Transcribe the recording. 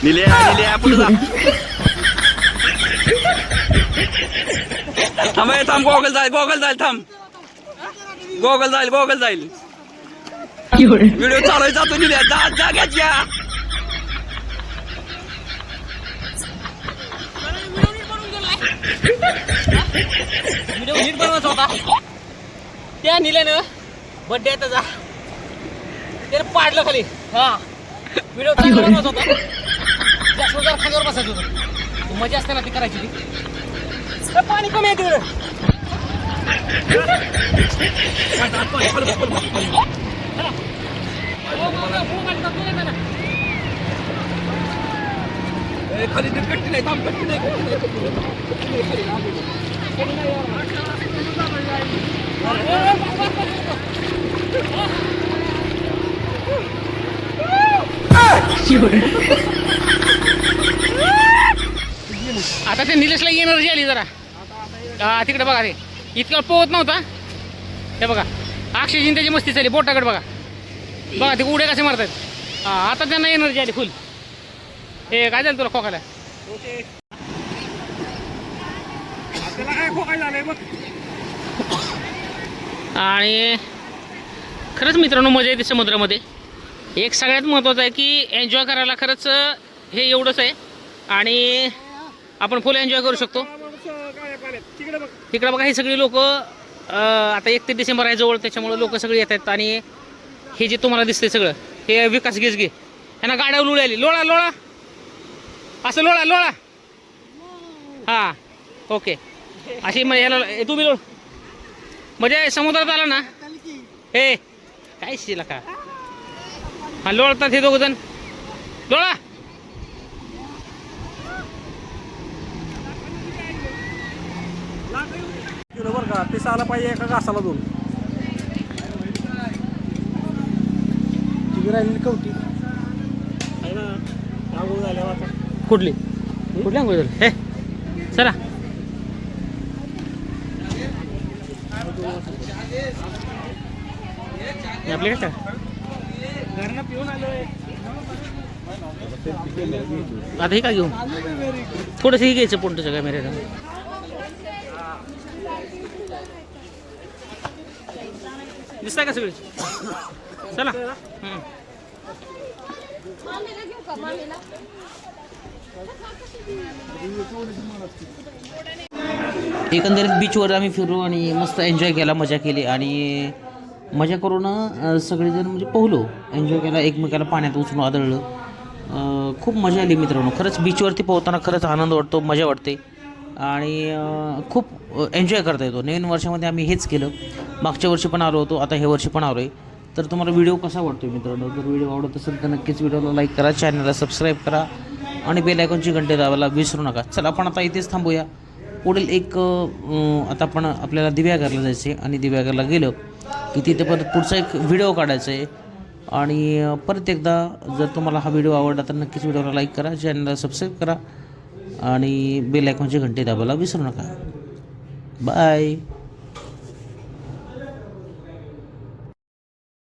निल्या पुढे जा. थांब गोगल जाईल थांब. गोगल जाईल. व्हिडिओ चालू जातो निल्या जाग्यात या. व्हिडिओ नीट बनवायचा होता. त्या निल्यानं बड्डे आहे त्याचा, त्याने पाडलं खाली. हा व्हिडिओ चांगला बनवायचा होता. जास्त जर खाल्यावर बसायचं होतं. मजा असते ना ती करायची. ती पाणी कमी आहे तिकडं. खाली कट्टी नाही थांब. कट्टी नाही. आता ते निलेशला एनर्जी आली जरा. तिकडे बघा, ते इतकं पोहत नव्हता. हे बघा अक्षयजीन त्याची मस्ती चालली. बोटाकडे बघा ते उड्या कसे मारतात. आता त्यांना एनर्जी आली फुल. हे काय झालं तुला खोकायला? आणि खरंच मित्रांनो मजा येते समुद्रामध्ये. एक सगळ्यात महत्त्वाचं आहे की एन्जॉय करायला खरंच हे एवढंच आहे. आणि आपण फुल एन्जॉय करू शकतो. तिकडे बघा हे सगळी लोक आता 31 डिसेंबर आहे जवळ, त्याच्यामुळे लोक सगळे येत आहेत. आणि हे जे तुम्हाला दिसते सगळं हे विकास गेजगे यांना गाड्या उलवली. लोळा असं लोळा. हां ओके. अशी मग याला तुम्ही लोळ म्हणजे समुद्रात आला ना हे काय शिला का. हा लोळतात हे दोघ जण. लोळा. बरं का ते आला पाहिजे एका घासाला 2. तिथे राहिलेली कवटी आहे ना. आंघोळ झाल्या आता. कुठली आंघोळ झाली? हे चला आपले काय घरनं पिऊन आलोय. आता हे काय घेऊ थोडंसं हे घ्यायचं पोंटच्या कॅमेऱ्याला. दिसताय का सगळी? चला एकंदरीत बीचवर आम्ही फिरू आणि मस्त एन्जॉय केला, मजा केली. आणि मजा करून सगळेजण म्हणजे पोहलो, एन्जॉय केला, एकमेकाला पाण्यात उचलून आदळलं. खूप मजा आली मित्रांनो. खरंच बीचवरती पोहताना खरंच आनंद वाटतो, मजा वाटते आणि खूप एन्जॉय करता येतो. नवीन वर्षामध्ये आम्ही हेच केलं. मागच्या वर्षी पण आलो होतो, आता हे वर्षी पण आलो आहे. तर तुम्हाला व्हिडिओ कसा वाटतो मित्रांनो? जर व्हिडिओ आवडत असेल तर नक्कीच व्हिडिओला लाईक करा, चॅनलला सबस्क्राईब करा आणि बेल आयकॉनची घंटी दाबायला विसरू नका. चला आपण आता इथेच थांबूया. पुढील एक आता आपण आपल्याला दिव्याघरला जायचं आहे आणि दिव्याघरला गेलं की तिथे परत पुढचा एक व्हिडिओ काढायचा आहे. आणि परत एकदा जर तुम्हाला हा व्हिडिओ आवडला तर नक्कीच व्हिडिओला लाईक करा, चॅनलला सबस्क्राईब करा आणि बेल आयकॉनची घंटी दाबायला विसरू नका. बाय.